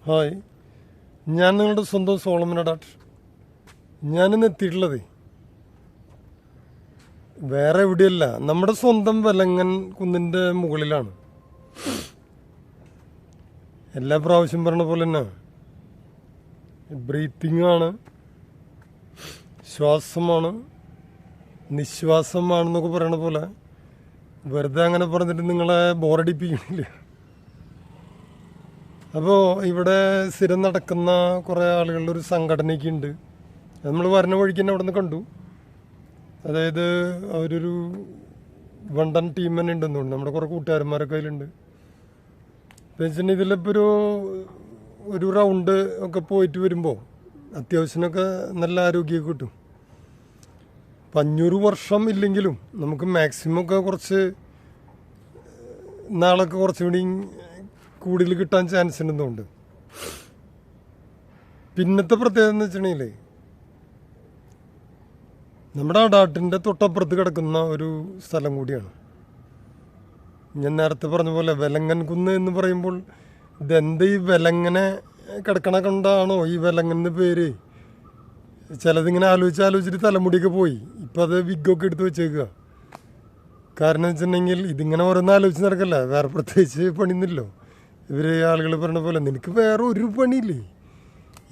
Hi, ഞാൻ നിങ്ങളുടെ സ്വന്തം സോളമൻ ഡാക്ടർ. ഞാനിന്ന് എത്തിയിട്ടുള്ളത് വേറെ എവിടെയല്ല, നമ്മുടെ സ്വന്തം വെലങ്ങൻ കുന്നിൻ്റെ മുകളിലാണ്. എല്ലാ പ്രാവശ്യം പറഞ്ഞ പോലെ തന്നെ ബ്രീത്തിങ് ആണ്, ശ്വാസമാണ്, നിശ്വാസമാണെന്നൊക്കെ പറയണ പോലെ വെറുതെ അങ്ങനെ പറഞ്ഞിട്ട് നിങ്ങളെ ബോറടിപ്പിക്കണില്ല. അപ്പോൾ ഇവിടെ സ്ഥിരം നടക്കുന്ന കുറേ ആളുകളുടെ ഒരു സംഘടനയൊക്കെ ഉണ്ട്. നമ്മൾ വരുന്ന വഴിക്ക് തന്നെ അവിടെ നിന്ന് കണ്ടു. അതായത് അവരൊരു വണ്ടൻ ടീം തന്നെ ഉണ്ടെന്ന് തോന്നുന്നു. നമ്മുടെ കുറേ കൂട്ടുകാരന്മാരൊക്കെ അതിലുണ്ട്. എന്ന് വെച്ചിട്ടുണ്ടെങ്കിൽ ഇതിലിപ്പോൾ ഒരു റൗണ്ട് ഒക്കെ പോയിട്ട് വരുമ്പോൾ അത്യാവശ്യമൊക്കെ നല്ല ആരോഗ്യമൊക്കെ കിട്ടും. 500 വർഷം ഇല്ലെങ്കിലും നമുക്ക് മാക്സിമം ഒക്കെ കുറച്ച് നാളൊക്കെ കുറച്ചുകൂടി കൂടുതൽ കിട്ടാൻ ചാൻസ് ഉണ്ടെന്നുണ്ട്. പിന്നത്തെ പ്രത്യേകത എന്ന് വെച്ചിട്ടുണ്ടെങ്കിൽ നമ്മുടെ ഡാട്ടിൻ്റെ തൊട്ടപ്പുറത്ത് കിടക്കുന്ന ഒരു സ്ഥലം കൂടിയാണ്. ഞാൻ നേരത്തെ പറഞ്ഞ പോലെ വെലങ്ങൻ കുന്ന് എന്ന് പറയുമ്പോൾ ഇതെന്ത് ഈ വെലങ്ങനെ കിടക്കണ കൊണ്ടാണോ ഈ വെലങ്ങൻ എന്ന് പേര്? ചിലതിങ്ങനെ ആലോചിച്ചിട്ട് തലമുടിയൊക്കെ പോയി. ഇപ്പം അത് വിഗൊക്കെ എടുത്ത് വെച്ചേക്കുക. കാരണം വെച്ചിട്ടുണ്ടെങ്കിൽ ഇതിങ്ങനെ ഓരോന്ന് ആലോചിച്ച് നടക്കല്ല, വേറെ പ്രത്യേകിച്ച് പണിയൊന്നുമില്ലോ. ഇവർ ആളുകൾ പറഞ്ഞ പോലെ നിനക്ക് വേറെ ഒരു പണിയില്ലേ,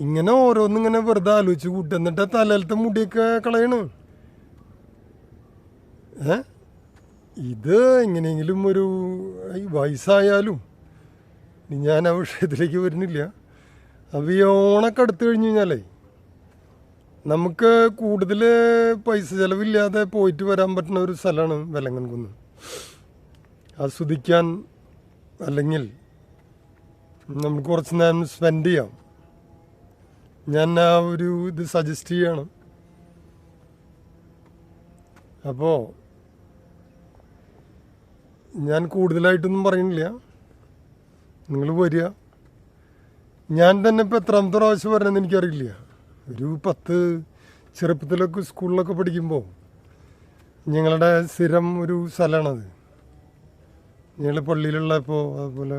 ഇങ്ങനെ ഓരോന്നിങ്ങനെ വെറുതെ ആലോചിച്ച് കൂട്ടുക, എന്നിട്ട് തലയിലത്തെ മുടിയൊക്കെ കളയണം. ഇത് എങ്ങനെയെങ്കിലും ഒരു വയസ്സായാലും ഞാൻ ആ വിഷയത്തിലേക്ക് വരുന്നില്ല. അപ്പോൾ ഈ ഓണൊക്കെ അടുത്ത് കഴിഞ്ഞ് കഴിഞ്ഞാലേ നമുക്ക് കൂടുതൽ പൈസ ചിലവില്ലാതെ പോയിട്ട് വരാൻ പറ്റുന്ന ഒരു സ്ഥലമാണ് വെലങ്ങൻ കുന്ന്. ആസ്വദിക്കാൻ അല്ലെങ്കിൽ നമുക്ക് കുറച്ച് നേരം സ്പെൻഡ് ചെയ്യാം. ഞാൻ ആ ഒരു ഇത് സജസ്റ്റ് ചെയ്യാണ്. അപ്പോൾ ഞാൻ കൂടുതലായിട്ടൊന്നും പറയുന്നില്ല, നിങ്ങൾ വരിക. ഞാൻ തന്നെ ഇപ്പോൾ എത്രാമത്തെ പ്രാവശ്യം പറഞ്ഞതെന്ന് എനിക്കറിയില്ല. ഒരു 10 ചെറുപ്പത്തിലൊക്കെ സ്കൂളിലൊക്കെ പഠിക്കുമ്പോൾ ഞങ്ങളുടെ സ്ഥിരം ഒരു സ്ഥലമാണത്. ഞങ്ങൾ പള്ളിയിലുള്ളപ്പോൾ അതുപോലെ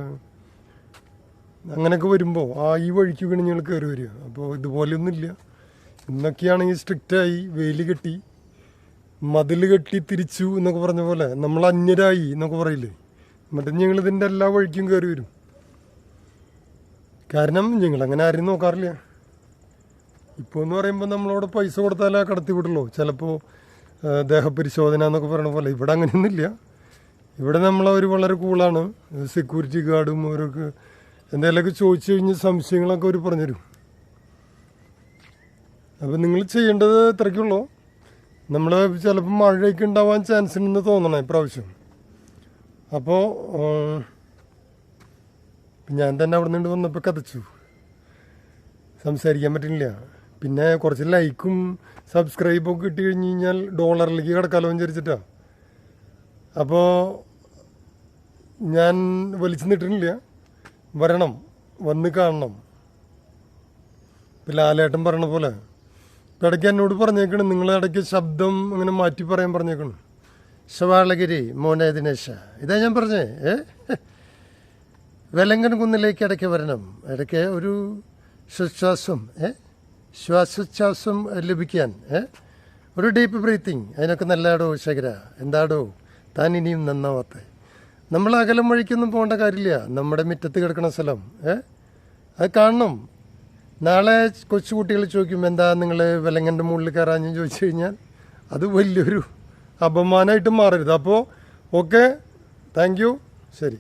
അങ്ങനെയൊക്കെ വരുമ്പോൾ ഈ വഴിക്ക് വീണ് ഞങ്ങൾ കയറി വരിക. അപ്പോൾ ഇതുപോലെയൊന്നുമില്ല. ഇന്നൊക്കെയാണെങ്കിൽ സ്ട്രിക്റ്റായി വേലി കെട്ടി മതിൽ കെട്ടി തിരിച്ചു എന്നൊക്കെ പറഞ്ഞ പോലെ നമ്മൾ അന്യരായി എന്നൊക്കെ പറയില്ലേ. മറ്റേ ഞങ്ങളിതിൻ്റെ എല്ലാ വഴിക്കും കയറി വരും. കാരണം ഞങ്ങളങ്ങനെ ആരും നോക്കാറില്ല. ഇപ്പോൾ എന്ന് പറയുമ്പോൾ നമ്മളവിടെ പൈസ കൊടുത്താലേ കടത്തി വിടുള്ളൂ. ചിലപ്പോൾ ദേഹപരിശോധന എന്നൊക്കെ പറയണ പോലെ ഇവിടെ അങ്ങനെയൊന്നുമില്ല. ഇവിടെ നമ്മളവർ വളരെ കൂളാണ്. സെക്യൂരിറ്റി ഗാർഡും അവരൊക്കെ എന്തെങ്കിലുമൊക്കെ ചോദിച്ചു കഴിഞ്ഞ് സംശയങ്ങളൊക്കെ അവർ പറഞ്ഞുതരും. അപ്പോൾ നിങ്ങൾ ചെയ്യേണ്ടത് ഇത്രയ്ക്കുള്ളൂ. നമ്മൾ ചിലപ്പോൾ മഴയൊക്കെ ഉണ്ടാവാൻ ചാൻസ് ഉണ്ടെന്ന് തോന്നണം ഇപ്രാവശ്യം. അപ്പോൾ ഞാൻ തന്നെ അവിടെ നിന്ന് വന്നപ്പോൾ കതച്ചു, സംസാരിക്കാൻ പറ്റുന്നില്ല. പിന്നെ കുറച്ച് ലൈക്കും സബ്സ്ക്രൈബൊക്കെ കിട്ടി കഴിഞ്ഞ് കഴിഞ്ഞാൽ ഡോളറിലേക്ക് കിടക്കാമല്ലോ വിചാരിച്ചിട്ടാണ്. അപ്പോൾ ഞാൻ വലിച്ചു നിട്ടിട്ടില്ല. വരണം, വന്ന് കാണണം. ഇപ്പം ലാലേട്ടൻ പറയണ പോലെ ഇപ്പം ഇടയ്ക്ക് എന്നോട് പറഞ്ഞേക്കണം, നിങ്ങൾ ഇടയ്ക്ക് ശബ്ദം അങ്ങനെ മാറ്റി പറയാൻ പറഞ്ഞേക്കണം. ശവാളഗിരി മോനെ ദിനേശ, ഇതാ ഞാൻ പറഞ്ഞേ. വെലങ്ങൻ കുന്നിലേക്ക് ഇടയ്ക്ക് വരണം. ഇടയ്ക്ക് ഒരു ശ്വാസോച്ഛ്വാസം ലഭിക്കാൻ ഒരു ഡീപ്പ് ബ്രീത്തിങ്, അതിനൊക്കെ നല്ലാടോ ശേഖര. എന്താടോ താൻ ഇനിയും നന്നാവാത്ത? നമ്മൾ അകലം വഴിക്കൊന്നും പോകേണ്ട കാര്യമില്ല. നമ്മുടെ മുറ്റത്ത് കിടക്കുന്ന സ്ഥലം അത് കാണണം. നാളെ കൊച്ചുകുട്ടികൾ ചോദിക്കും, എന്താ നിങ്ങൾ വെലങ്ങൻ്റെ മുകളിൽ കയറാഞ്ഞെന്ന് ചോദിച്ചു കഴിഞ്ഞാൽ അത് വലിയൊരു അപമാനമായിട്ട് മാറരുത്. അപ്പോൾ ഓക്കെ, താങ്ക് യു, ശരി.